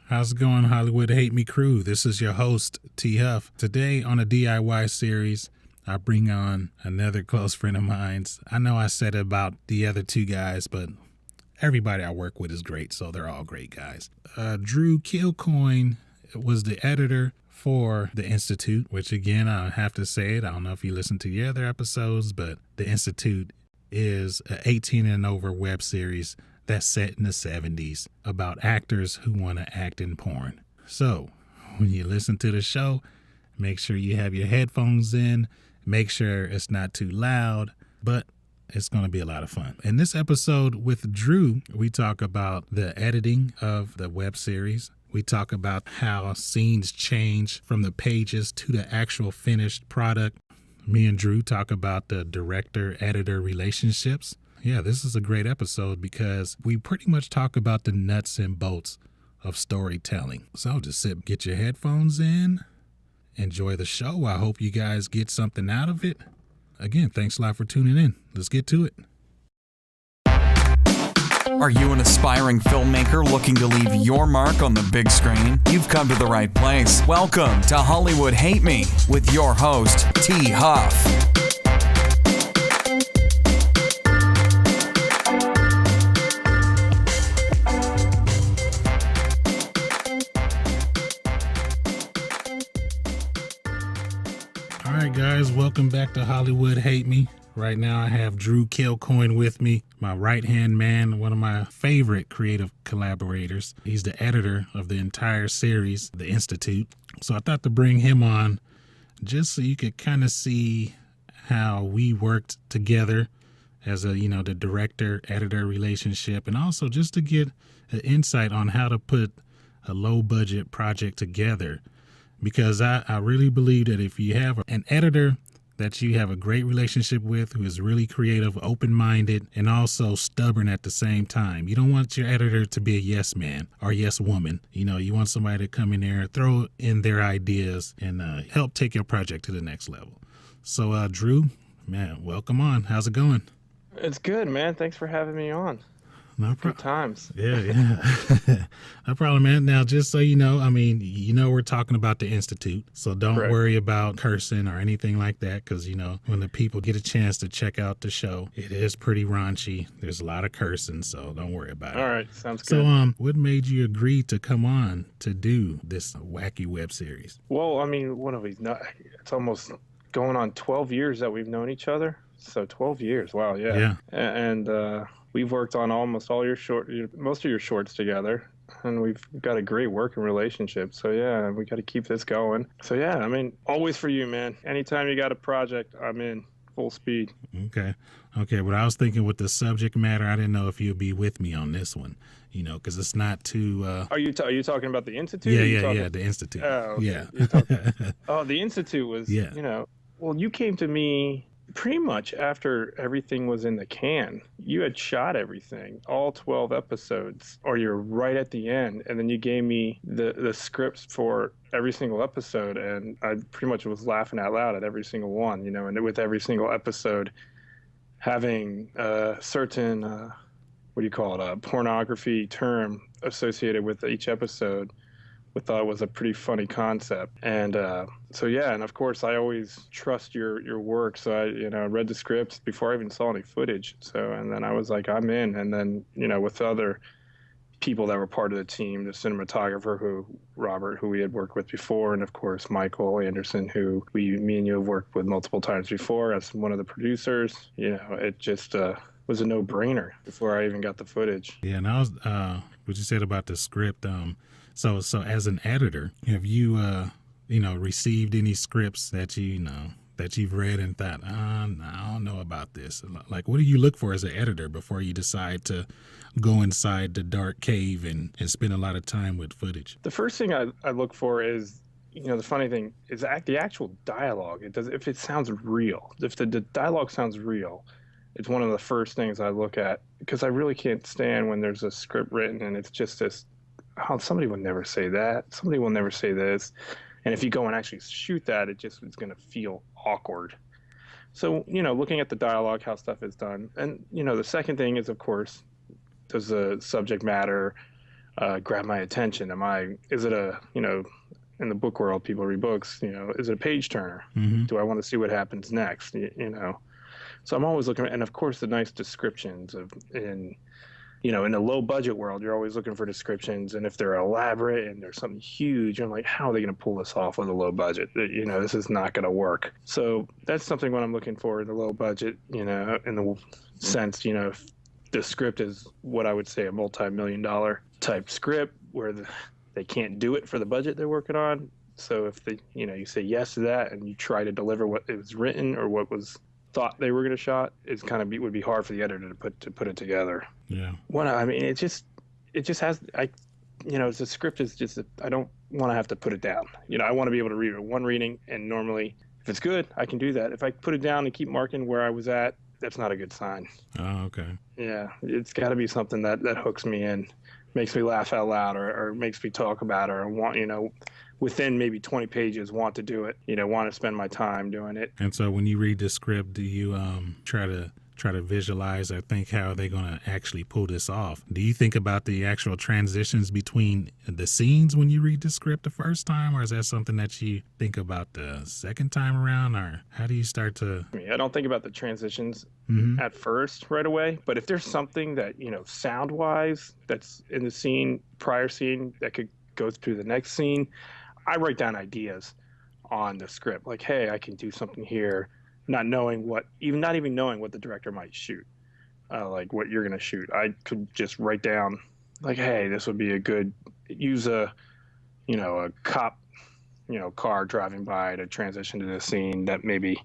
How's it going, Hollywood Hate Me crew? This is your host, T. Huff. Today on a DIY series, I bring on another close friend of mine's. I know I said it about the other two guys, but everybody I work with is great, so they're all great guys. Drew Kilcoyne was the editor for The Institute, which again, I have to say it. I don't know if you listened to the other episodes, but The Institute is an 18 and over web series that's set in the 70s about actors who want to act in porn. So when you listen to the show, make sure you have your headphones in, make sure it's not too loud, but it's going to be a lot of fun. In this episode with Drew, we talk about the editing of the web series. We talk about how scenes change from the pages to the actual finished product. Me and Drew talk about the director-editor relationships. Yeah, this is a great episode because we pretty much talk about the nuts and bolts of storytelling. So just get your headphones in, enjoy the show. I hope you guys get something out of it. Again, thanks a lot for tuning in. Let's get to it. Are you an aspiring filmmaker looking to leave your mark on the big screen? You've come to the right place. Welcome to Hollywood Hate Me with your host, T. Huff. All right, guys, welcome back to Hollywood Hate Me. Right now I have Drew Kilcoyne with me, my right-hand man, one of my favorite creative collaborators. He's the editor of the entire series, The Institute. So I thought to bring him on just so you could kind of see how we worked together as the director-editor relationship, and also just to get an insight on how to put a low-budget project together. Because I really believe that if you have an editor that you have a great relationship with, who is really creative, open-minded, and also stubborn at the same time, you don't want your editor to be a yes man or yes woman. You want somebody to come in there, throw in their ideas, and help take your project to the next level. So, Drew, man, welcome on. How's it going? It's good, man. Thanks for having me on. No problem. Good times. Yeah. No problem, man. Now, just so you know, we're talking about The Institute, so don't Correct. worry about cursing or anything like that, because, when the people get a chance to check out the show, it is pretty raunchy. There's a lot of cursing, so don't worry about it. All right. Sounds good. So, what made you agree to come on to do this wacky web series? Well, what have we not? It's almost going on 12 years that we've known each other. So 12 years. Wow. Yeah. Yeah. And we've worked on most of your shorts together, and we've got a great working relationship. So yeah, we got to keep this going. So yeah, always for you, man. Anytime you got a project, I'm in full speed. Okay. But I was thinking with the subject matter, I didn't know if you'd be with me on this one, because it's not too... Are you talking about the Institute? Yeah, the Institute. Oh, okay. Yeah. The Institute was, Yeah. Well, you came to me pretty much after everything was in the can. You had shot everything, all 12 episodes, or you're right at the end, and then you gave me the scripts for every single episode, and I pretty much was laughing out loud at every single one, and with every single episode having a certain, a pornography term associated with each episode. We thought it was a pretty funny concept. And and of course I always trust your work. So I read the scripts before I even saw any footage. And then I was like, I'm in. And then, with other people that were part of the team, the cinematographer, Robert, who we had worked with before, and of course Michael Anderson, who me and you have worked with multiple times before as one of the producers. It just was a no-brainer before I even got the footage. Yeah, and I was what you said about the script. So as an editor, have you received any scripts that you've read and thought, no, I don't know about this? Like, what do you look for as an editor before you decide to go inside the dark cave and spend a lot of time with footage? The first thing I look for is, the funny thing is the actual dialogue. If it sounds real, if the dialogue sounds real, it's one of the first things I look at, because I really can't stand when there's a script written and it's just this, somebody would never say that. Somebody will never say this. And if you go and actually shoot that, it's going to feel awkward. So, looking at the dialogue, how stuff is done. And, the second thing is, of course, does the subject matter grab my attention? Is it a, in the book world, people read books, is it a page turner? Mm-hmm. Do I want to see what happens next? So I'm always looking, and of course the nice descriptions in a low budget world, you're always looking for descriptions. And if they're elaborate and there's something huge, I'm like, how are they going to pull this off with a low budget? This is not going to work. So that's something what I'm looking for in the low budget, in the sense, if the script is what I would say a multi-million-dollar type script where they can't do it for the budget they're working on. So if you say yes to that and you try to deliver what it was written or what was thought they were going to shot, it's would be hard for the editor to put it together. Yeah. It just has, the script is just, I don't want to have to put it down. I want to be able to read it one reading, and normally if it's good, I can do that. If I put it down and keep marking where I was at, that's not a good sign. Oh, okay. Yeah. It's got to be something that hooks me in, makes me laugh out loud, or makes me talk about it, or want, within maybe 20 pages want to do it, want to spend my time doing it. And so when you read the script, do you try to visualize or think how they're going to actually pull this off? Do you think about the actual transitions between the scenes when you read the script the first time, or is that something that you think about the second time around, or how do you start to... I don't think about the transitions at first right away, but if there's something that, sound wise, that's in the prior scene that could go through the next scene, I write down ideas on the script, like, hey, I can do something here, not even knowing what the director might shoot, like what you're going to shoot. I could just write down, like, hey, this would be use a cop, car driving by to transition to this scene that maybe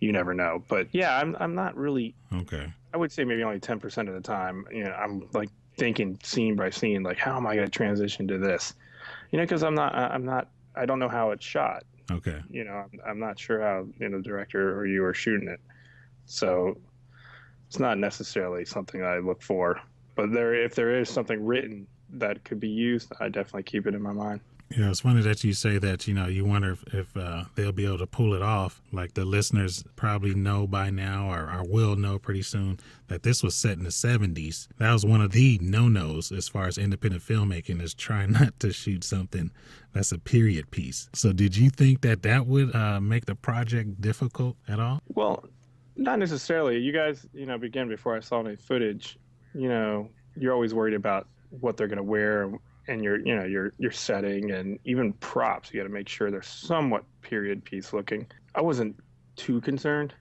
you never know. But yeah, I'm not really, okay. I would say maybe only 10% of the time, I'm like thinking scene by scene, like, how am I going to transition to this? Because I don't know how it's shot. Okay. I'm not sure how, the director or you are shooting it. So it's not necessarily something I look for. But if there is something written that could be used, I definitely keep it in my mind. Yeah, it's funny that you say that, you wonder if they'll be able to pull it off. Like the listeners probably know by now or will know pretty soon that this was set in the 70s. That was one of the no-nos as far as independent filmmaking, is trying not to shoot something that's a period piece. So did you think that would make the project difficult at all? Well, not necessarily. You guys, again, before I saw any footage, you're always worried about what they're going to wear and your setting, and even props. You got to make sure they're somewhat period piece looking. I wasn't too concerned.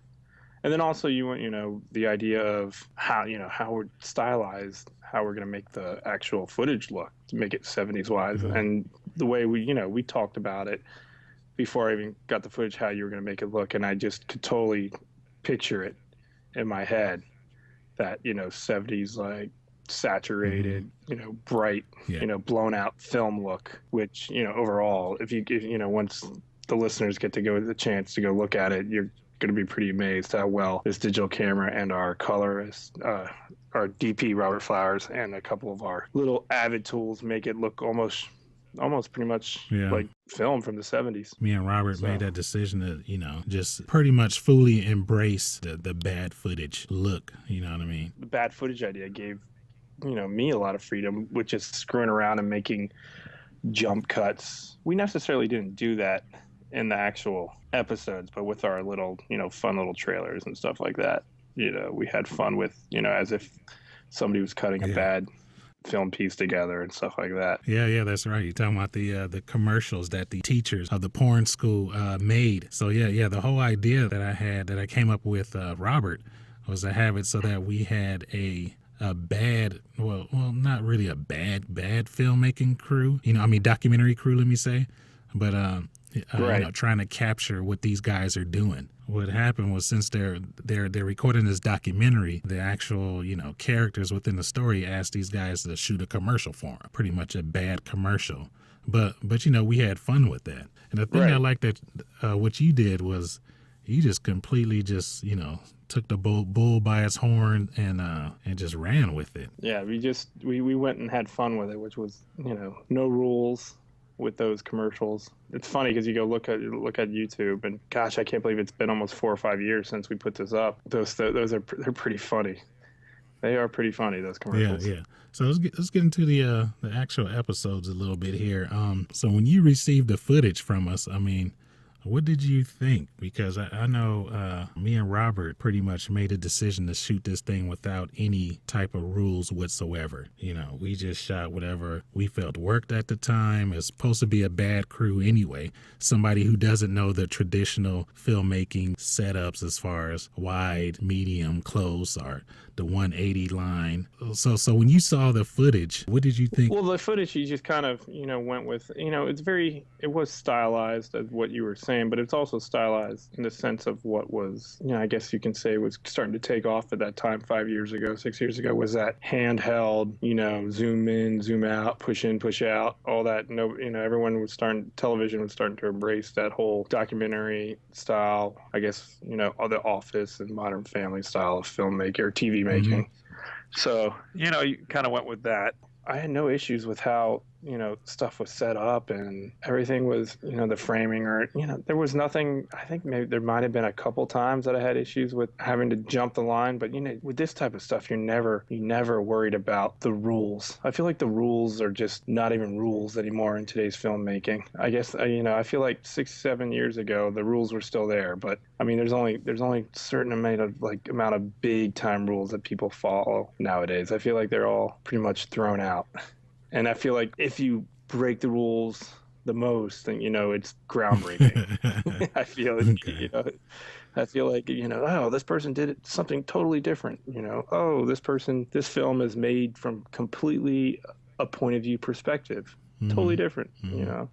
And then also you want, the idea of how we're stylized, how we're going to make the actual footage look to make it 70s wise. Mm-hmm. And the way we talked about it before I even got the footage, how you were going to make it look. And I just could totally picture it in my head that, 70s, like, saturated, bright, blown out film look, which, overall, if once the listeners get to go the chance to go look at it, you're going to be pretty amazed how well this digital camera and our colorist, our DP Robert Flowers, and a couple of our little Avid tools make it look almost pretty much like film from the 70s. Me and Robert made that decision to, just pretty much fully embrace the bad footage look. You know what I mean? The bad footage idea gave me a lot of freedom with just screwing around and making jump cuts. We necessarily didn't do that in the actual episodes, but with our little, fun little trailers and stuff like that, we had fun with, as if somebody was cutting a bad film piece together and stuff like that. Yeah, that's right. You're talking about the commercials that the teachers of the porn school made. So the whole idea that I came up with Robert was to have it so that we had a bad, well, not really a bad filmmaking crew, documentary crew, let me say, but trying to capture what these guys are doing. What happened was, since they're recording this documentary, the actual, characters within the story asked these guys to shoot a commercial for them, pretty much a bad commercial. But we had fun with that. And the thing I liked that what you did was you just completely took the bull by its horn and just ran with it. Yeah, we went and had fun with it, which was, no rules with those commercials. It's funny because you go look at YouTube, and gosh, I can't believe it's been almost 4 or 5 years since we put this up. They're pretty funny. They are pretty funny, those Yeah, commercials. yeah. So let's get into the actual episodes a little bit here. So when you received the footage from us, I mean, what did you think? Because I know me and Robert pretty much made a decision to shoot this thing without any type of rules whatsoever. You know, we just shot whatever we felt worked at the time. It's supposed to be a bad crew anyway. Somebody who doesn't know the traditional filmmaking setups as far as wide, medium, close, or the 180 line. So when you saw the footage, what did you think? Well, the footage, you just kind of, went with, it was stylized as what you were saying, but it's also stylized in the sense of what was, I guess you can say was starting to take off at that time 5 years ago, 6 years ago, was that handheld, zoom in, zoom out, push in, push out, all that. No, television was starting to embrace that whole documentary style, I guess, The Office and Modern Family style of filmmaking or TV making. So, you kind of went with that. I had no issues with how, stuff was set up and everything was, the framing or, there was nothing. I think maybe there might have been a couple times that I had issues with having to jump the line. But, with this type of stuff, you're never worried about the rules. I feel like the rules are just not even rules anymore in today's filmmaking. I guess, I feel like 6-7 years ago, the rules were still there. But I mean, there's only a certain amount of big time rules that people follow nowadays. I feel like they're all pretty much thrown out. And I feel like if you break the rules the most, then, it's groundbreaking. I feel like, I feel like, oh, this person did something totally different. Oh, this film is made from completely a point of view perspective. Totally different,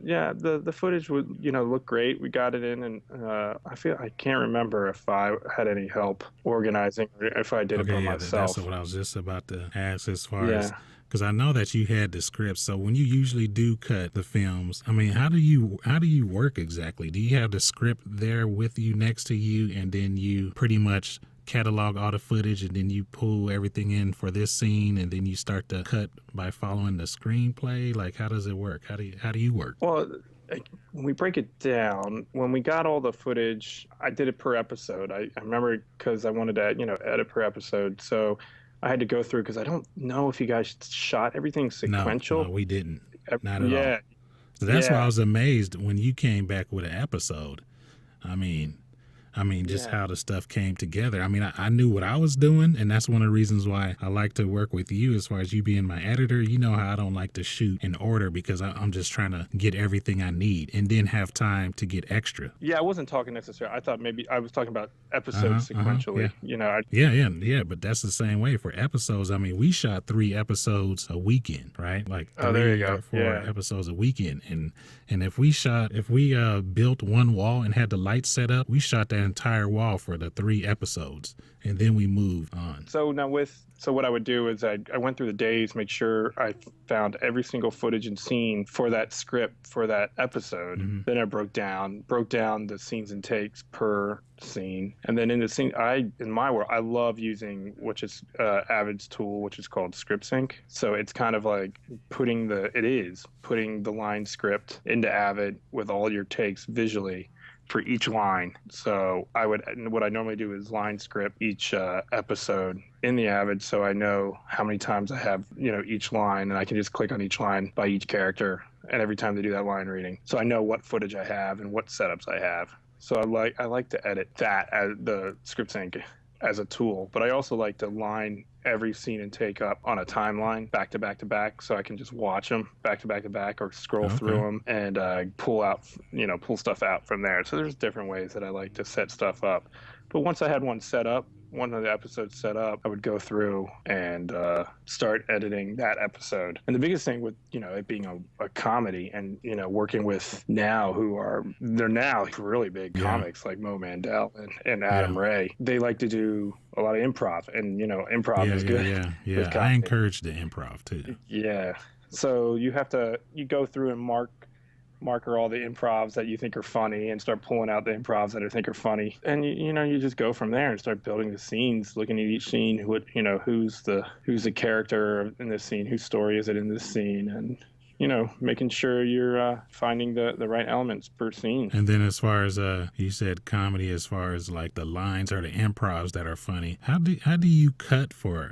Yeah, the footage would, look great. We got it in, and I can't remember if I had any help organizing or if I did it by myself. That's what I was just about to ask as far as, because I know that you had the script. So when you usually do cut the films, I mean, how do you work exactly? Do you have the script there with you next to you, and then you pretty much catalog all the footage, and then you pull everything in for this scene, and then you start to cut by following the screenplay? Like, how does it work? How do you work? Well, when we break it down, when we got all the footage, I did it per episode. I remember because I wanted to, edit per episode. So I had to go through, because I don't know if you guys shot everything sequential. No, we didn't. Not at all. So that's why I was amazed when you came back with an episode. I mean, just how the stuff came together. I mean, I knew what I was doing, and that's one of the reasons why I like to work with you as far as you being my editor. You know how I don't like to shoot in order, because I'm just trying to get everything I need and then have time to get extra. Yeah, I wasn't talking necessarily. I thought maybe I was talking about episodes sequentially. Yeah. Yeah, but that's the same way for episodes. I mean, we shot 3 episodes a weekend, right? Like 3 or 4 episodes a weekend. And if we built one wall and had the lights set up, we shot that entire wall for the 3 episodes, and then we moved on. So what I would do is I went through the days, make sure I found every single footage and scene for that script for that episode. Then I broke down the scenes and takes per scene, and then in the scene, in my world, I love using Avid's tool, which is called ScriptSync. So it's kind of like putting the line script into Avid with all your takes visually for each line. So what I normally do is line script each episode in the Avid, so I know how many times I have, each line, and I can just click on each line by each character, and every time they do that line reading, so I know what footage I have and what setups I have. So I like to edit that as the ScriptSync as a tool, but I also like to line every scene and take up on a timeline back to back to back, so I can just watch them back to back to back or scroll through them and pull stuff out from there. So there's different ways that I like to set stuff up. But once I had one of the episodes set up, I would go through and start editing that episode. And the biggest thing with, it being a comedy and, working with they're now really big comics like Mo Mandel and Adam Ray. They like to do a lot of improv, and, improv is good. Yeah. I encourage the improv too. Yeah. So you go through and marker all the improvs that you think are funny and start pulling out the improvs that I think are funny. And you just go from there and start building the scenes, looking at each scene, who's the character in this scene, whose story is it in this scene, and making sure you're finding the right elements per scene. And then as far as you said comedy, as far as like the lines or the improvs that are funny, how do you cut for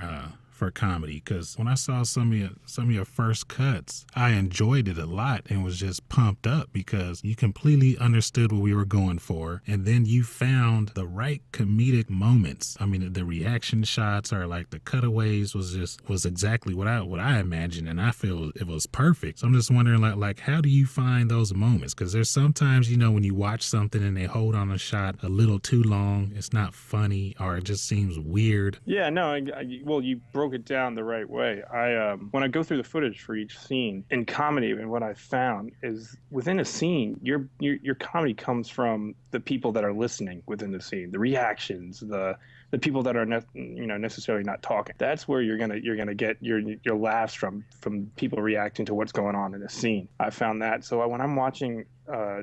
for comedy, because when I saw some of your first cuts, I enjoyed it a lot and was just pumped up because you completely understood what we were going for, and then you found the right comedic moments. I mean, the reaction shots or like the cutaways was exactly what I imagined, and I feel it was perfect. So I'm just wondering, like how do you find those moments? Because there's sometimes, when you watch something and they hold on a shot a little too long, it's not funny or it just seems weird. Yeah, no, well, you broke it down the right way. When I go through the footage for each scene in comedy, and what I found is within a scene, your comedy comes from the people that are listening within the scene, the reactions, the people that are necessarily not talking. That's where you're gonna get your laughs from people reacting to what's going on in the scene. I found that. So when I'm watching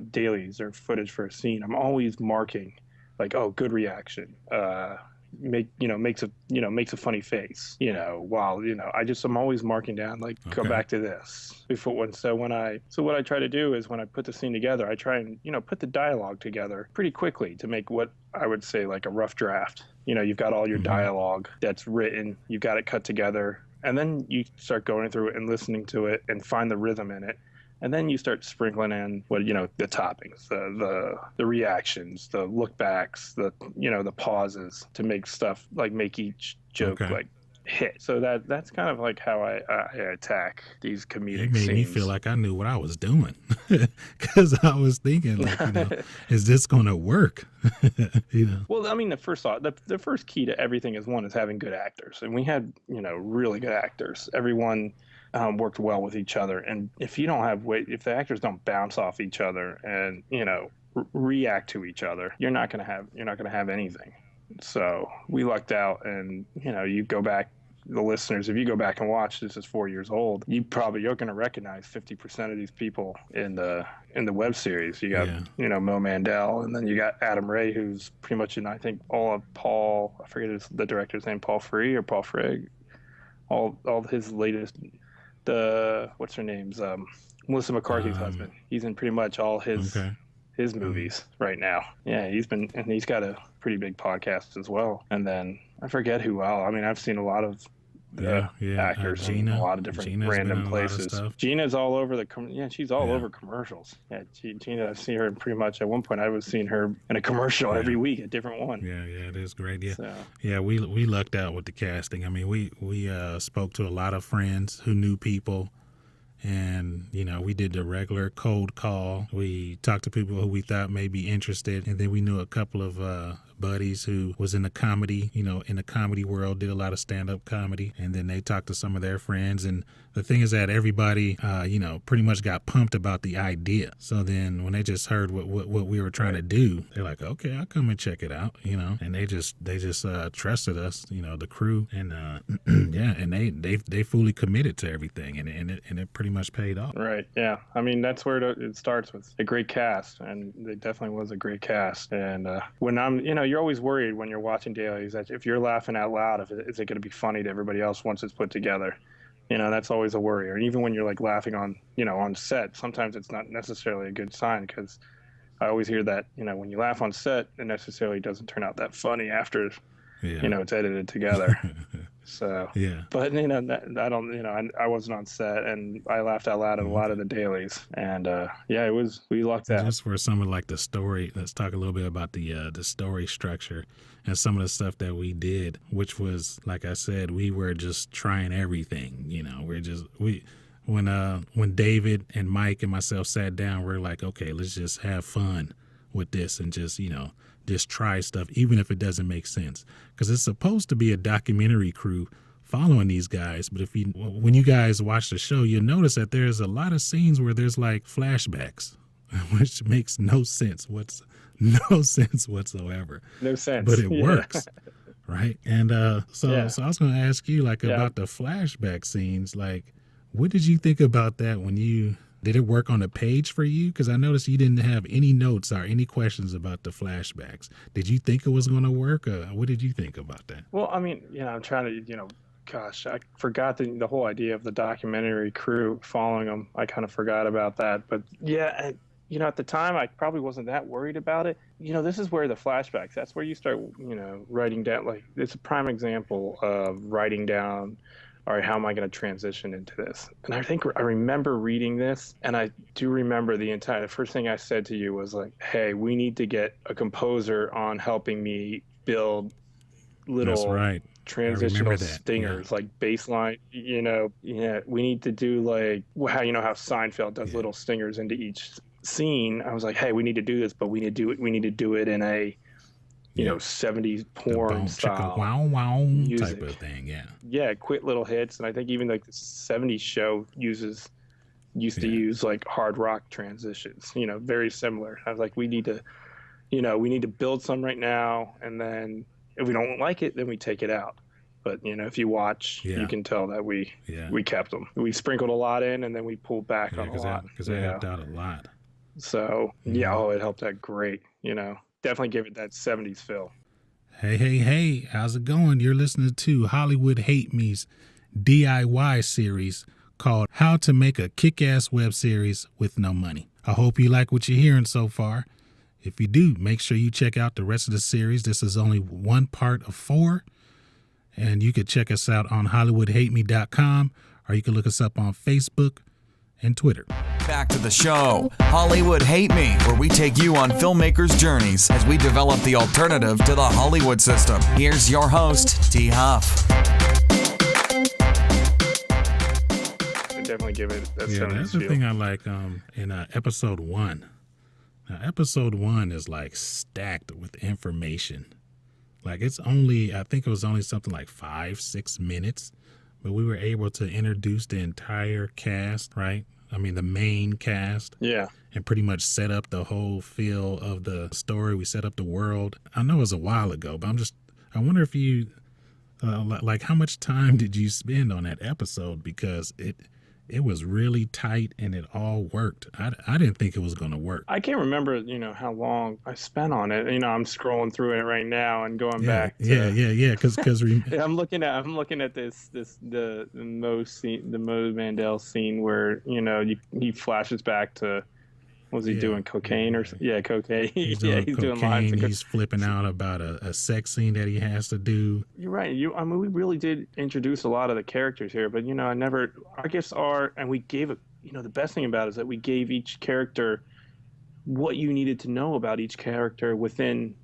dailies or footage for a scene, I'm always marking like, oh, good reaction. Makes a funny face, while I'm always marking down, like, okay, go back to this before one. So what I try to do is when I put the scene together, I try and put the dialogue together pretty quickly to make what I would say like a rough draft. You've got all your dialogue that's written, you've got it cut together, and then you start going through it and listening to it and find the rhythm in it. And then you start sprinkling in the toppings, the reactions, the look backs, the pauses to make each joke hit. So that's kind of like how I attack these comedic It made scenes. me feel like I knew what I was doing, because I was thinking, like, is this going to work? Well, I mean, the first key to everything is having good actors, and we had really good actors. Everyone worked well with each other, and if the actors don't bounce off each other and react to each other, you're not gonna have anything. So we lucked out, and you go back, the listeners, if you go back and watch, this is 4 years old, you're gonna recognize 50% of these people in the web series. You got Mo Mandel, and then you got Adam Ray, who's pretty much in, I think, all of Paul, I forget the director's name, Paul Free or Paul Frigg, all his latest. What's her name's Melissa McCarthy's husband. He's in pretty much all his movies right now. Yeah, he's got a pretty big podcast as well. And then I forget who else. I mean, I've seen a lot of actors in a lot of different Gina's random places. Gina's all over she's all over commercials. Yeah, Gina, I've seen her pretty much, at one point I was seeing her in a commercial every week, a different one. Yeah, it is great. Yeah, we lucked out with the casting. I mean, we spoke to a lot of friends who knew people, and we did the regular cold call. We talked to people who we thought may be interested, and then we knew a couple of buddies who was in the comedy, in the comedy world, did a lot of stand-up comedy, and then they talked to some of their friends. And the thing is that everybody, pretty much got pumped about the idea. So then when they just heard what we were trying to do, they're like, okay, I'll come and check it out, and they just trusted us, the crew, and and they fully committed to everything, and it pretty much paid off. Right. Yeah. I mean, that's where it starts, with a great cast, and it definitely was a great cast. And when you're always worried when you're watching dailies that if you're laughing out loud, is it going to be funny to everybody else once it's put together? That's always a worry. Or even when you're like laughing on set, sometimes it's not necessarily a good sign, because I always hear that, when you laugh on set, it necessarily doesn't turn out that funny after, it's edited together. So, yeah. But, I wasn't on set, and I laughed out loud at a lot of the dailies. And, we lucked out. Just for some of like the story, let's talk a little bit about the story structure and some of the stuff that we did, which was, like I said, we were just trying everything, when David and Mike and myself sat down, we're like, okay, let's just have fun with this and just try stuff, even if it doesn't make sense, because it's supposed to be a documentary crew following these guys. But when you guys watch the show, you'll notice that there's a lot of scenes where there's like flashbacks, which makes no sense whatsoever. No sense. But it works. Right. And so I was going to ask you about the flashback scenes. Like, what did you think about that did it work on the page for you? Because I noticed you didn't have any notes or any questions about the flashbacks. Did you think it was going to work? Or what did you think about that? Well, I mean, I'm trying to, gosh, I forgot the whole idea of the documentary crew following them. I kind of forgot about that. But yeah, at the time, I probably wasn't that worried about it. This is where the flashbacks, that's where you start, writing down, like, it's a prime example of writing down, all right, how am I going to transition into this? And I think I remember reading this, and I do remember the first thing I said to you was like, hey, we need to get a composer on helping me build little That's right. transitional stingers, like bass line, we need to do like how Seinfeld does little stingers into each scene. I was like, hey, we need to do this, but we need to do it in a 70s porn style wow music type of thing. Quick little hits. And I think even like the 70s show used to use like hard rock transitions, very similar. I was like, we need to build some right now, and then if we don't like it, then we take it out. But if you watch, you can tell that we kept them. We sprinkled a lot in, and then we pulled back on a lot because they helped out a lot. So it helped out great. Definitely give it that 70s feel. Hey, how's it going? You're listening to Hollywood Hate Me's DIY series called How to Make a Kick-Ass Web Series with No Money. I hope you like what you're hearing so far. If you do, make sure you check out the rest of the series. This is only one part of 4. And you can check us out on HollywoodHateMe.com, or you can look us up on Facebook and Twitter. Back to the show, Hollywood Hate Me, where we take you on filmmakers' journeys as we develop the alternative to the Hollywood system. Here's your host, T. Huff. I definitely give it that 70s that's the feel. thing I like in episode 1. Now, episode 1 is like stacked with information. Like I think it was only something like 5-6 minutes, but we were able to introduce the entire cast, right? I mean, the main cast. Yeah. And pretty much set up the whole feel of the story. We set up the world. I know it was a while ago, but I wonder if you, like how much time did you spend on that episode? Because it was really tight and it all worked. I didn't think it was going to work. I can't remember, how long I spent on it. I'm scrolling through it right now and going back. Because I'm looking at the Mo Mandel scene where he flashes back to. Was he doing cocaine or cocaine? He's doing cocaine. He's flipping out about a sex scene that he has to do. You're right. I mean, we really did introduce a lot of the characters here, but our gifts are, and we gave it. The best thing about it is that we gave each character what you needed to know about each character within,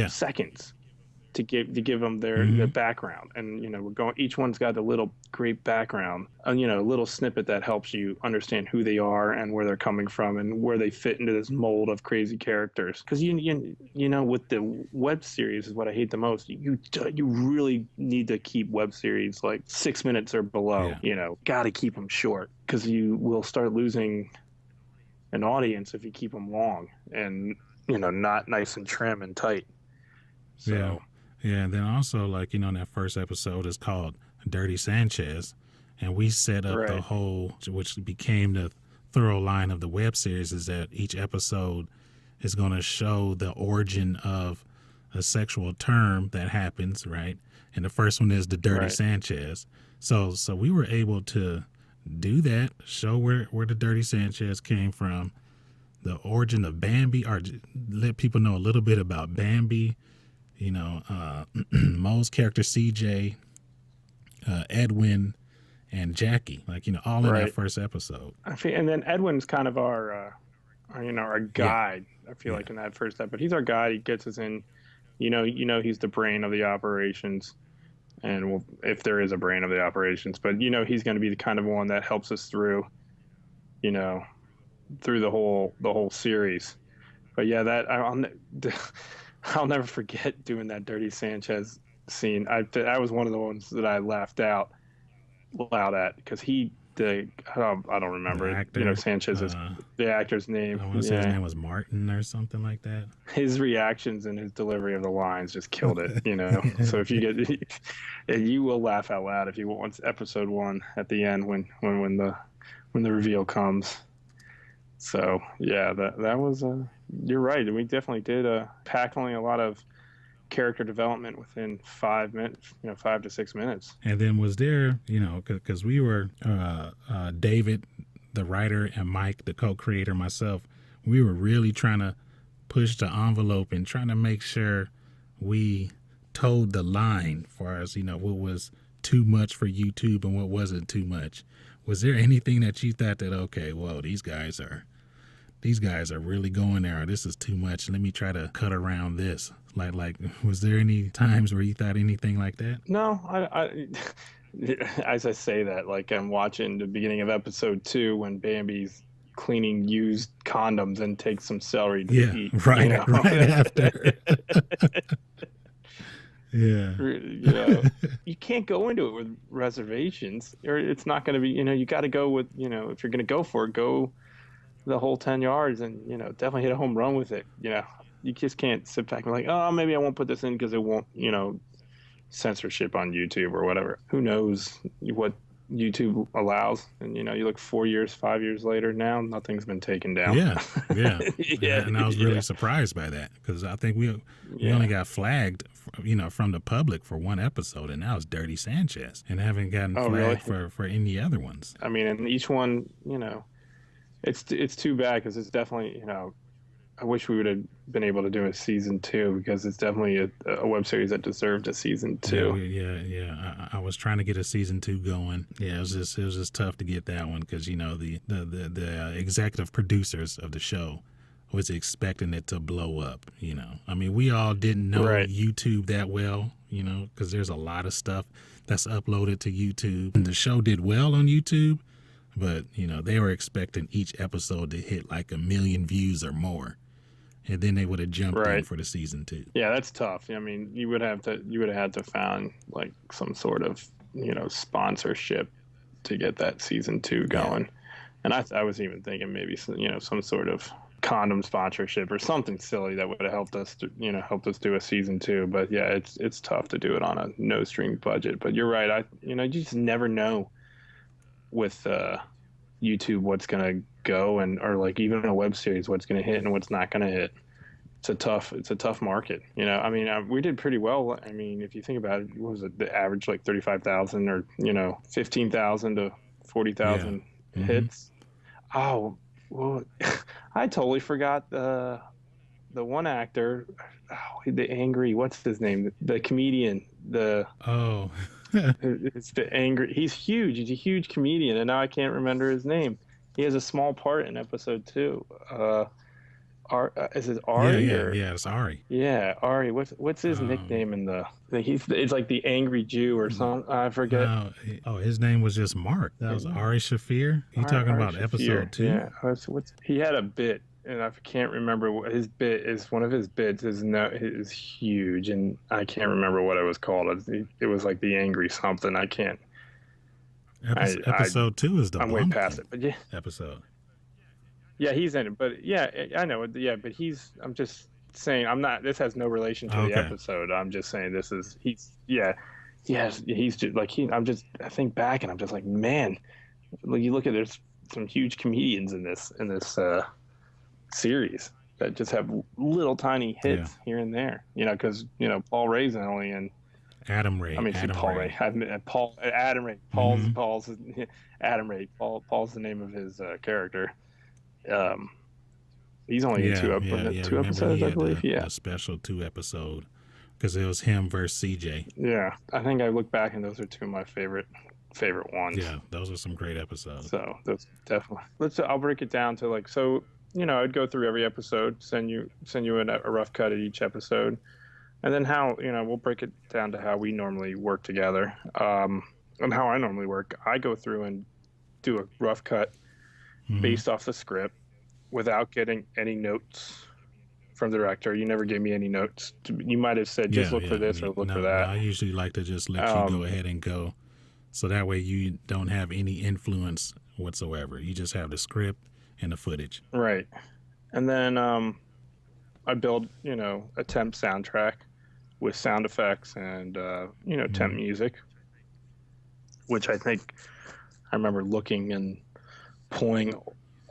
seconds. To give them their background, and each one's got a little great background, a little snippet that helps you understand who they are and where they're coming from and where they fit into this mold of crazy characters. Because with the web series is what I hate the most. You really need to keep web series like 6 minutes or below. Got to keep them short, because you will start losing an audience if you keep them long and not nice and trim and tight. So. Yeah, and then also, like, that first episode is called Dirty Sanchez, and we set up the whole, which became the thorough line of the web series, is that each episode is going to show the origin of a sexual term that happens, right? And the first one is the Dirty Sanchez. So we were able to do that, show where the Dirty Sanchez came from, the origin of Bambi, or let people know a little bit about Bambi. Mo's character CJ, Edwin, and Jackie, all in that first episode. And then Edwin's kind of our guide. I feel like in that first episode, he's our guide. He gets us in. He's the brain of the operations, and if there is a brain of the operations, but he's going to be the kind of one that helps us through, through the whole series. But I'll never forget doing that Dirty Sanchez scene. That was one of the ones that I laughed out loud at, because I don't remember actor, Sanchez is the actor's name. I want to say his name was Martin or something like that. His reactions and his delivery of the lines just killed it. So if you will laugh out loud if you watch episode 1 at the end when the reveal comes. So that was you're right. We definitely did tackling a lot of character development within 5 minutes, 5 to 6 minutes. And then was there, because we were David, the writer, and Mike, the co-creator, myself, we were really trying to push the envelope and trying to make sure we toed the line for us, what was too much for YouTube and what wasn't too much. Was there anything that you thought that, okay, well, these guys are really going there, or this is too much, let me try to cut around this? Like was there any times where you thought anything like that? No, I as I say that, like I'm watching the beginning of episode 2 when Bambi's cleaning used condoms and takes some celery to eat. Right after. Yeah. You can't go into it with reservations, or it's not going to be, you got to go with, if you're going to go for it, go the whole 10 yards and, definitely hit a home run with it. You just can't sit back and like, oh, maybe I won't put this in because it won't, censorship on YouTube or whatever. Who knows what YouTube allows? And, you look 4 years, 5 years later now, nothing's been taken down. Yeah. And I was really surprised by that, because I think we only got flagged, from the public for one episode, and that was Dirty Sanchez, and haven't gotten flagged for any other ones. I mean, and each one, it's too bad, because it's definitely, I wish we would have been able to do a season 2, because it's definitely a web series that deserved a season 2. Yeah. I was trying to get a season 2 going. Yeah, it was just tough to get that one, because the executive producers of the show was expecting it to blow up. I mean, we all didn't know YouTube that well, because there's a lot of stuff that's uploaded to YouTube, and the show did well on YouTube, but they were expecting each episode to hit like 1 million views or more. And then they would have jumped in for the season 2. Yeah, that's tough. I mean, you would have had to found like some sort of, sponsorship to get that season 2 going. Yeah. And I was even thinking maybe, some sort of condom sponsorship or something silly that would have helped us do a season 2. But yeah, it's tough to do it on a no string budget. But you're right. You just never know with YouTube what's gonna go, or like even a web series what's gonna hit and what's not gonna hit. It's a tough market. I mean, we did pretty well. I mean, if you think about it, what was it, the average like 35,000 or 15,000 to 40,000 hits. Oh well, I totally forgot the one actor, the angry, what's his name, the comedian, it's the angry. He's huge. He's a huge comedian, and now I can't remember his name. He has a small part in episode 2. Is it Ari? Yeah, it's Ari. Yeah, Ari. What's his nickname in the? It's like the angry Jew or something. I forget. His name was just Mark. That was Ari Shafir. You talking about Shafir. Episode 2? Yeah. He had a bit, and I can't remember what his bit is. One of his bits is huge, and I can't remember what it was called. It was like the angry something. I can't. Episode 2 is the I'm way past it, but yeah. Episode. Yeah, he's in it, but yeah, I know. Yeah, but I'm just saying, this has no relation to the episode. I'm just saying he's just like, I think back and I'm just like, man, you look at, there's some huge comedians in this series that just have little tiny hits here and there, because, Paul Ray's only in Adam Ray. I mean, Adam Paul Ray. Adam Ray. Paul's Adam Ray. Paul's the name of his character. He's only in two episodes, I believe. A special 2 episode, because it was him versus CJ. Yeah, I think I look back and those are 2 of my favorite ones. Yeah, those are some great episodes. So those definitely. I'll break it down to I'd go through every episode, send you a rough cut of each episode, and then how we'll break it down to how we normally work together, and how I normally work. I go through and do a rough cut based off the script without getting any notes from the director. You never gave me any notes. You might have said, just look for this or look for that. I usually like to just let you go ahead and go. So that way you don't have any influence whatsoever. You just have the script and the footage. Right. And then I build, a temp soundtrack with sound effects and, temp music, which I think I remember looking and pulling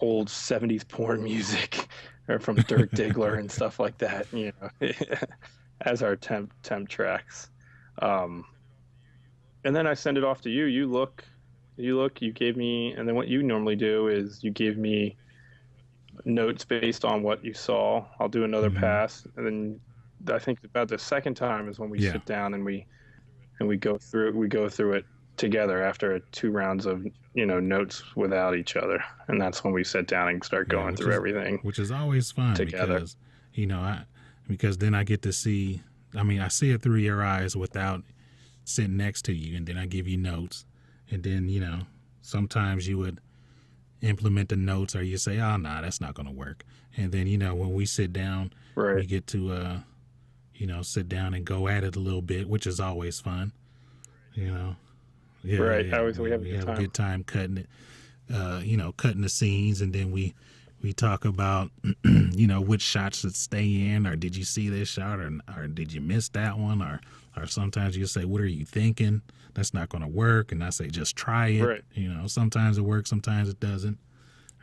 old 70s porn music or from Dirk Diggler and stuff like that, as our temp tracks. And then I send it off to you. You look, you gave me, and then what you normally do is you give me notes based on what you saw. I'll do another Mm-hmm. pass, and then I think about the second time is when we Yeah. sit down and we go through it together after 2 rounds of notes without each other, and that's when we sit down and start going through everything, which is always fun together. because because then I get to see. I mean, I see it through your eyes without sitting next to you, and then I give you notes, and then sometimes you would implement the notes, or you say, "Oh, nah, that's not going to work," and then when we sit down, Right. we get to sit down and go at it a little bit, which is always fun. Yeah, Right. yeah. We have a good time. Cutting it, cutting the scenes, and then we talk about, which shots should stay in, or did you see this shot, or did you miss that one, or sometimes you say, what are you thinking? That's not going to work, and I say, just try it. Right. Sometimes it works, sometimes it doesn't,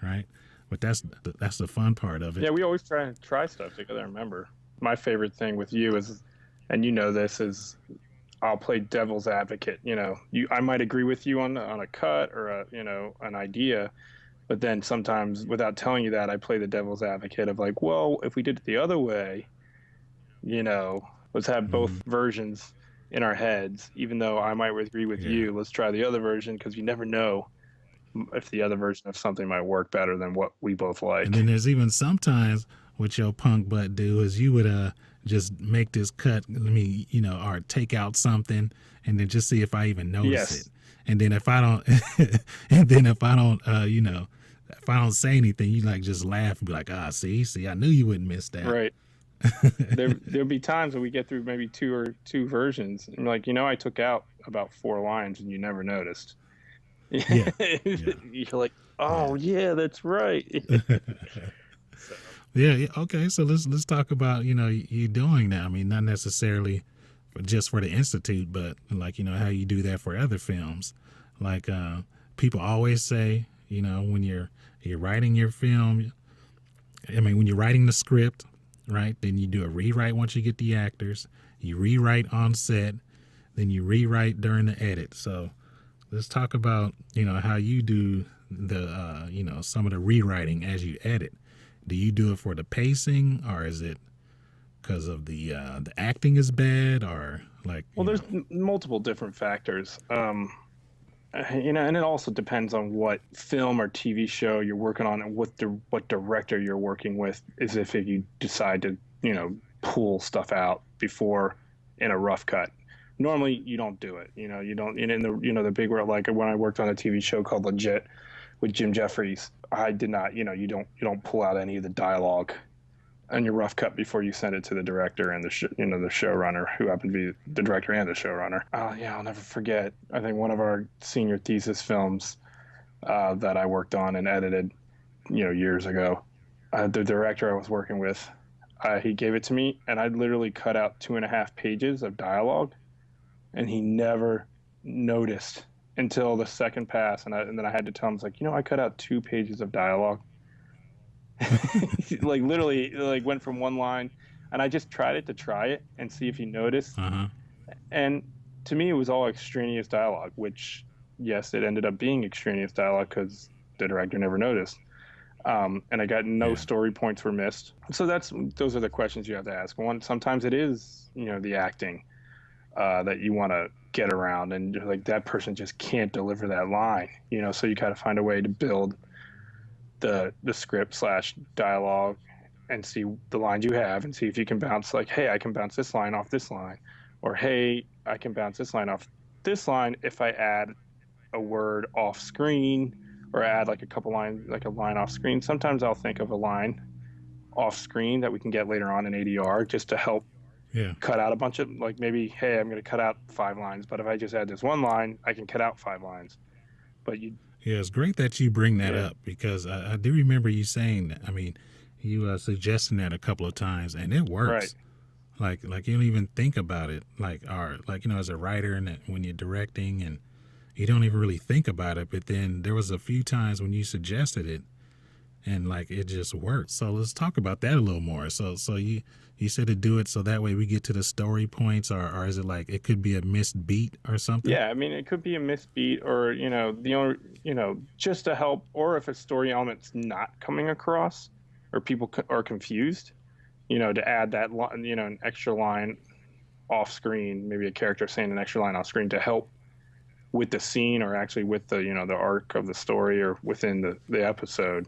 right? But that's the fun part of it. Yeah, we always try stuff together. I remember my favorite thing with you is, and this is, I'll play devil's advocate. I might agree with you on a cut or an idea, but then sometimes without telling you that, I play the devil's advocate of like, well, if we did it the other way, let's have both versions in our heads. Even though I might agree with you, let's try the other version, because you never know if the other version of something might work better than what we both like. And then there's even sometimes what your punk butt do is you would just make this cut, or take out something, and then just see if I even notice it. And then if I don't, if I don't say anything, you like just laugh and be like, see, I knew you wouldn't miss that. Right. There'll be times when we get through maybe two versions. I'm like, I took out about 4 lines and you never noticed. Yeah. You're like, oh yeah, that's right. Yeah. Okay. So let's talk about you doing that. I mean, not necessarily just for the Institute, but like how you do that for other films. Like people always say, when you're writing your film, when you're writing the script, right? Then you do a rewrite once you get the actors. You rewrite on set, then you rewrite during the edit. So let's talk about how you do the some of the rewriting as you edit. Do you do it for the pacing, or is it because of the acting is bad, or like? Well, there's multiple different factors. And it also depends on what film or TV show you're working on and what director you're working with. Is if you decide to pull stuff out before in a rough cut. Normally you don't do it. You don't. In the big world, like when I worked on a TV show called Legit with Jim Jeffries, I did not. You don't pull out any of the dialogue on your rough cut before you send it to the director and the showrunner, who happened to be the director and the showrunner. I'll never forget. I think one of our senior thesis films that I worked on and edited, years ago, the director I was working with, he gave it to me, and I literally cut out 2.5 pages of dialogue, and he never noticed until the second pass, and then I had to tell him, like, I cut out 2 pages of dialogue. Like literally, like went from one line, and I just tried it and see if he noticed. And to me, it was all extraneous dialogue, which, yes, it ended up being extraneous dialogue because the director never noticed. And I got no story points were missed. So those are the questions you have to ask. One, sometimes it is, the acting that you want to get around, and you're like, that person just can't deliver that line, so you got to find a way to build the script / dialogue and see the lines you have and see if you can bounce, like, hey, I can bounce this line off this line, or hey, I can bounce this line off this line if I add a word off screen, or add like a couple lines, like a line off screen. Sometimes I'll think of a line off screen that we can get later on in ADR just to help cut out a bunch of, like, maybe, hey, I'm going to cut out 5 lines, but if I just add this one line, I can cut out 5 lines. But it's great that you bring that up, because I do remember you saying that. I mean, you suggesting that a couple of times, and it works. Right. Like you don't even think about it, as a writer, and when you're directing, and you don't even really think about it. But then there was a few times when you suggested it, and like it just works. So let's talk about that a little more. So you said to do it so that way we get to the story points, or is it like it could be a missed beat or something? Yeah, I mean, it could be a misbeat, or the only, just to help, or if a story element's not coming across, or people are confused, to add that line, an extra line off screen, maybe a character saying an extra line off screen to help with the scene, or actually with the the arc of the story, or within the episode.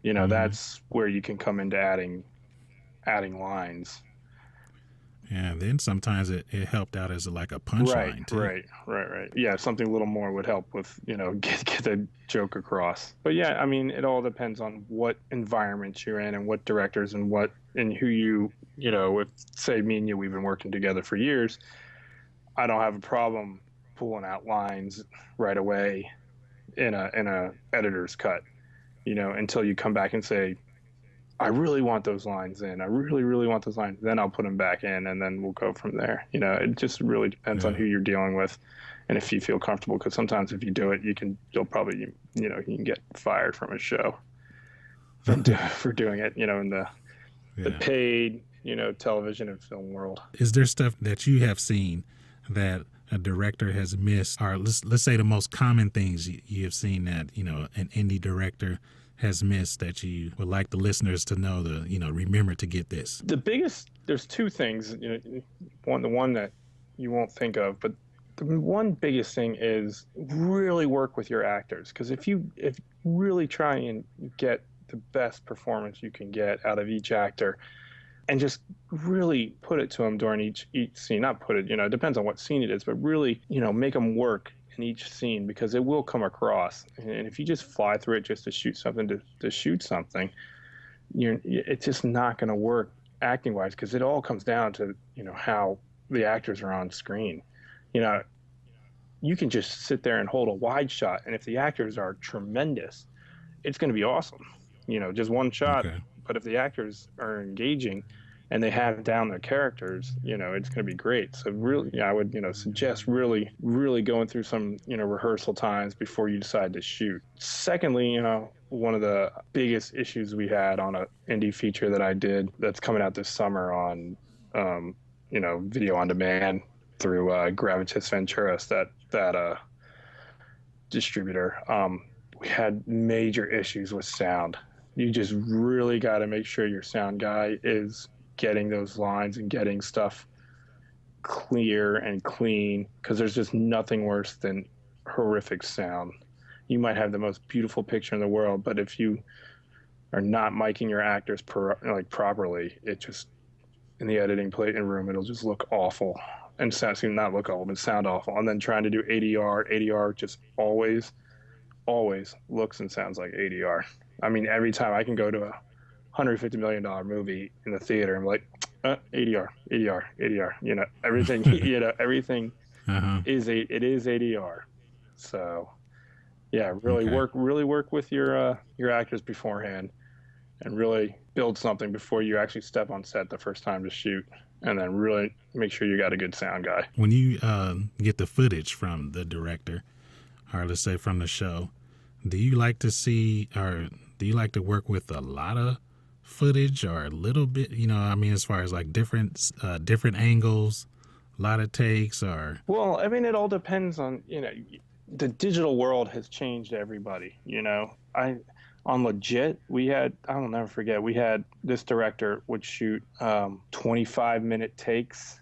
That's where you can come into adding lines. Yeah, then sometimes it helped out as like a punchline too. Right. Yeah, something a little more would help with, get the joke across. But yeah, I mean, it all depends on what environment you're in and what directors and who you, if say me and you, we've been working together for years, I don't have a problem pulling out lines right away in a editor's cut, until you come back and say, I really want those lines in. I really, really want those lines. Then I'll put them back in, and then we'll go from there. It just really depends on who you're dealing with, and if you feel comfortable. Because sometimes if you do it, you'll probably, you can get fired from a show for doing it. In the paid, television and film world. Is there stuff that you have seen that a director has missed, or let's say the most common things you have seen that an indie director has missed that you would like the listeners to know to remember to get this? There's two things, the one that you won't think of, but the one biggest thing is really work with your actors, because if really try and get the best performance you can get out of each actor, and just really put it to them during each scene. Not put it, it depends on what scene it is, but really, make them work in each scene, because it will come across. And if you just fly through it just to shoot something to shoot something, it's just not going to work acting wise, because it all comes down to how the actors are on screen. You can just sit there and hold a wide shot, and if the actors are tremendous, it's going to be awesome. Just one shot. Okay. But if the actors are engaging and they have down their characters, it's going to be great. So really, I would, suggest really, really going through some, rehearsal times before you decide to shoot. Secondly, one of the biggest issues we had on an indie feature that I did that's coming out this summer on, video on demand through Gravitas Venturas, that distributor, we had major issues with sound. You just really got to make sure your sound guy is getting those lines and getting stuff clear and clean, because there's just nothing worse than horrific sound. You might have the most beautiful picture in the world, but if you are not miking your actors properly, it just, in the editing room, it'll just look awful. And not look awful, but sound awful. And then trying to do ADR just always looks and sounds like ADR. I mean, every time I can go to a $150 million movie in the theater, I'm like, ADR. Everything, everything is ADR. So, yeah, really work with your actors beforehand, and really build something before you actually step on set the first time to shoot, and then really make sure you got a good sound guy. When you get the footage from the director, or let's say from the show, do you like to see, or do you like to work with a lot of footage, or a little bit, as far as like different angles, a lot of takes, or? Well, I mean, it all depends on, the digital world has changed everybody, on Legit, I will never forget, we had this director would shoot 25-minute takes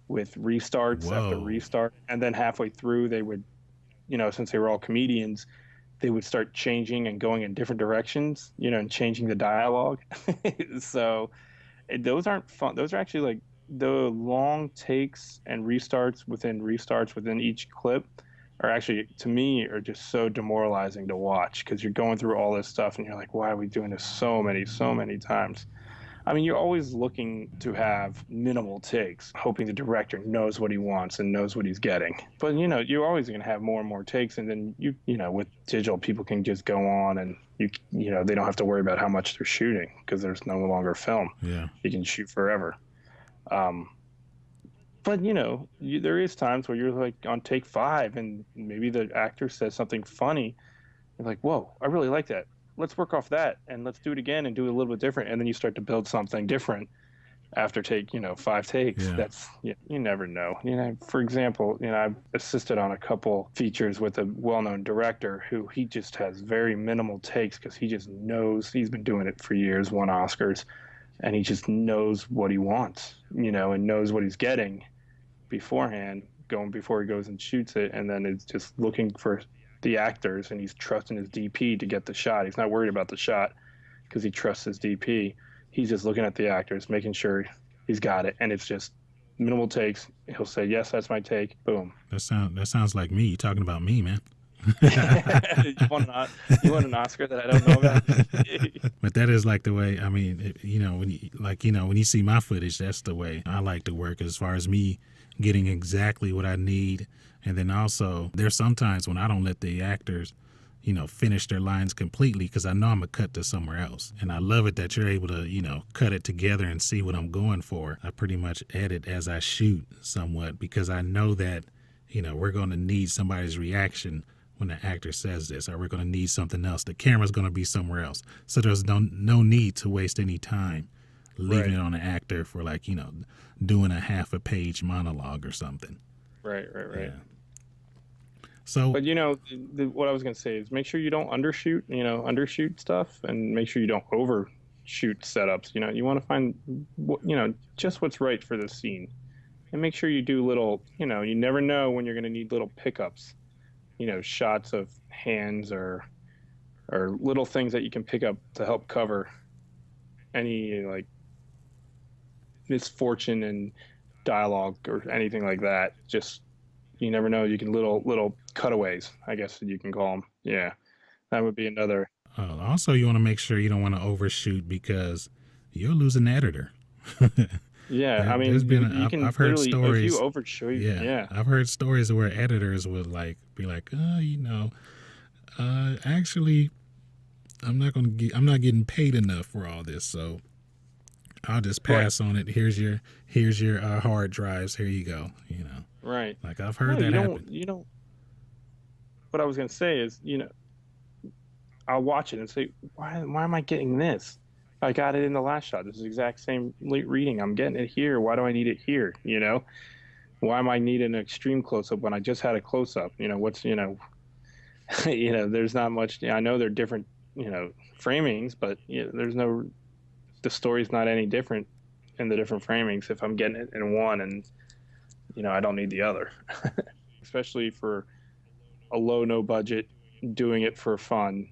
with restarts after restart, and then halfway through they would, since they were all comedians, they would start changing and going in different directions, and changing the dialogue. So those aren't fun. Those are actually like the long takes and restarts within each clip are actually, to me, are just so demoralizing to watch, because you're going through all this stuff and you're like, why are we doing this so many times? I mean, you're always looking to have minimal takes, hoping the director knows what he wants and knows what he's getting. But, you're always going to have more and more takes. And then, with digital, people can just go on and, they don't have to worry about how much they're shooting, because there's no longer film. Yeah. You can shoot forever. But, there is times where you're like on take 5 and maybe the actor says something funny. You're like, whoa, I really like that. let's work off that and let's do it again and do it a little bit different. And then you start to build something different after 5 takes. Yeah. That's, you never know. For example, I've assisted on a couple features with a well-known director who he just has very minimal takes because he just knows, he's been doing it for years, won Oscars, and he just knows what he wants, and knows what he's getting beforehand, before he goes and shoots it. And then it's just looking for the actors, and he's trusting his DP to get the shot. He's not worried about the shot because he trusts his DP. He's just looking at the actors, making sure he's got it, and it's just minimal takes. He'll say, "Yes, that's my take." Boom. That sounds like me. You talking about me, man? You want an Oscar that I don't know about? But that is like the way. I mean, when you see my footage, that's the way I like to work. As far as me getting exactly what I need, and then also there's sometimes when I don't let the actors finish their lines completely because I know I'm going to cut to somewhere else. And I love it that you're able to, cut it together and see what I'm going for. I pretty much edit as I shoot somewhat because I know that, we're going to need somebody's reaction when the actor says this, or we're going to need something else. The camera's going to be somewhere else. So there's no need to waste any time leaving it on the actor for doing a half a page monologue or something. Right. Yeah. So, but what I was going to say is make sure you don't undershoot stuff, and make sure you don't overshoot setups. You want to find just what's right for the scene, and make sure you do little, you never know when you're going to need little pickups, shots of hands or little things that you can pick up to help cover any misfortune in dialogue or anything like that. Just, you never know. You can little cutaways, I guess you can call them. Yeah, that would be another. Also, you want to make sure you don't want to overshoot because you'll lose an editor. Yeah, I mean, I've heard stories. If you overshoot, yeah, I've heard stories where editors would be like, actually, I'm not getting paid enough for all this, so I'll just pass on it. Here's your hard drives. Here you go. Right. Like I've heard that happen. What I was gonna say is, I'll watch it and say, why am I getting this? I got it in the last shot. This is the exact same reading. I'm getting it here. Why do I need it here? Why am I needing an extreme close up when I just had a close up? What's there's not much. I know they're different, framings, but the story's not any different in the different framings if I'm getting it in one and I don't need the other. Especially for a low, no budget, doing it for fun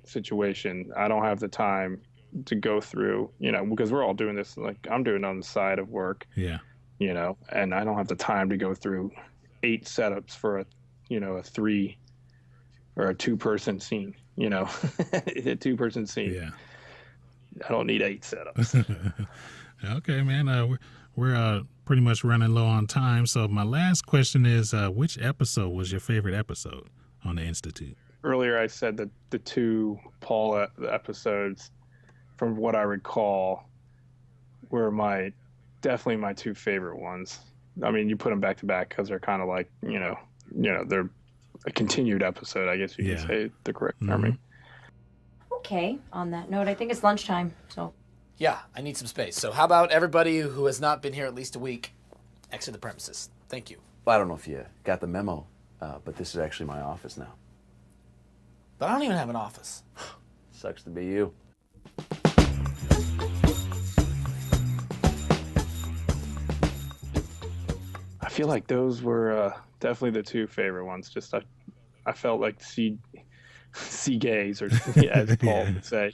situation. I don't have the time to go through, because we're all doing this, I'm doing it on the side of work. Yeah. And I don't have the time to go through 8 setups for a 3 or a 2-person scene, a 2-person scene. Yeah. I don't need 8 setups. Okay, man. We're pretty much running low on time. So my last question is, which episode was your favorite episode on the Institute? Earlier, I said that the 2 Paul episodes, from what I recall, were definitely my 2 favorite ones. I mean, you put them back to back because they're kind of like, they're a continued episode, I guess you could say the correct term. Okay, on that note, I think it's lunchtime, so. Yeah, I need some space. So how about everybody who has not been here at least a week, exit the premises. Thank you. Well, I don't know if you got the memo, but this is actually my office now. But I don't even have an office. Sucks to be you. I feel like those were definitely the 2 favorite ones. Just I felt like sea gays, or as Paul would say.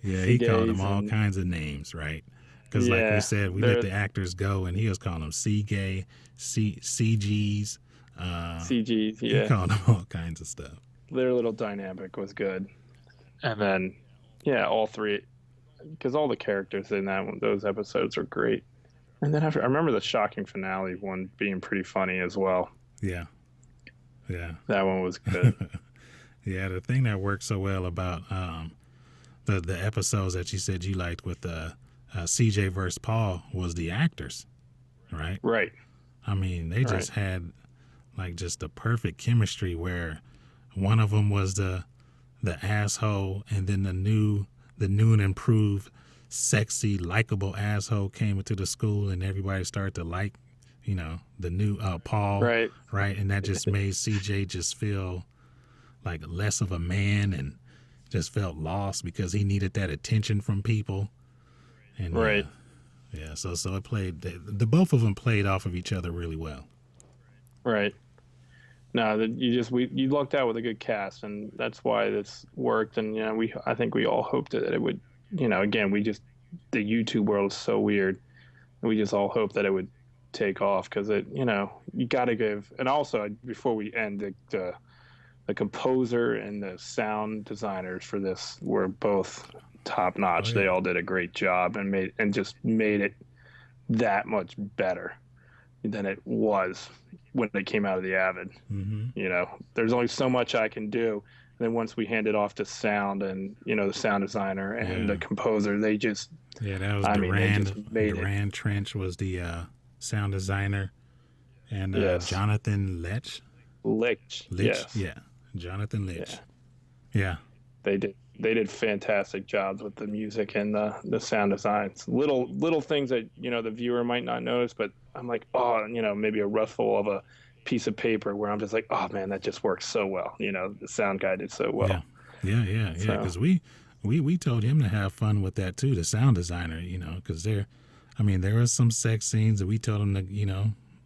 Yeah, he called them all kinds of names, right? Because like we said, we let the actors go, and he was calling them sea gay, CGs. CGs, yeah. He called them all kinds of stuff. Their little dynamic was good. And then, all 3, because all the characters in those episodes are great. And then I remember the shocking finale one being pretty funny as well. Yeah. That one was good. Yeah, the thing that worked so well about the episodes that you said you liked with CJ versus Paul was the actors, right? Right. I mean, they just had just the perfect chemistry where one of them was the the asshole, and then the new and improved, sexy, likable asshole came into the school, and everybody started to like, the new Paul, Right. and that just made CJ just feel like less of a man and just felt lost because he needed that attention from people. And Right. so it played. The both of them played off of each other really well. Right. No, you lucked out with a good cast, and that's why this worked. And I think we all hoped that it would. Again, the YouTube world is so weird. We just all hope that it would take off because you got to give. And also, before we end, the composer and the sound designers for this were both top notch. Oh, yeah. They all did a great job and just made it that much better than it was when it came out of the Avid. Mm-hmm. There's only so much I can do. And then once we hand it off to sound and the sound designer and the composer, they just that was Durand Trench was the sound designer, and Jonathan Litch. Yes. Yeah, Jonathan Litch. Yeah. They did fantastic jobs with the music and the sound designs. Little things that the viewer might not notice, but I'm like, maybe a ruffle of a piece of paper where I'm just like, oh man, that just works so well. The sound guy did so well. Yeah. Because we told him to have fun with that too, the sound designer. Because there were some sex scenes that we told him to,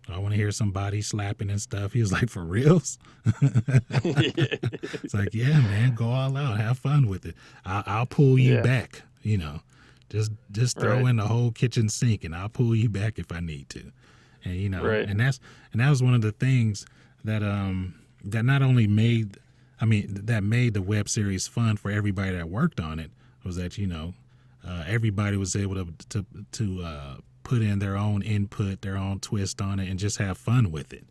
I want to hear some body slapping and stuff. He was like, for reals? It's like, yeah, man, go all out, have fun with it. I'll pull you back. Just throw in the whole kitchen sink, and I'll pull you back if I need to. And and that was one of the things that that not only made the web series fun for everybody that worked on it, was that everybody was able to put in their own input, their own twist on it, and just have fun with it.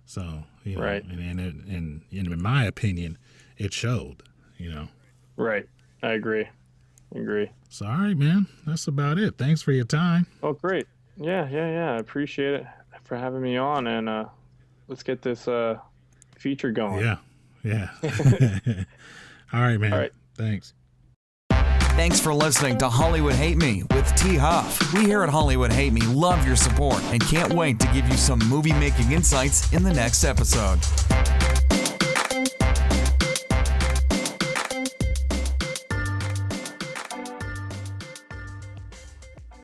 So right. And in my opinion, it showed. Right. I agree. So all right, man, that's about it. Thanks for your time. Oh, great. Yeah. I appreciate it for having me on, and let's get this feature going. Yeah. All right, man. All right. Thanks. Thanks for listening to Hollywood Hate Me with T. Huff. We here at Hollywood Hate Me love your support and can't wait to give you some movie-making insights in the next episode.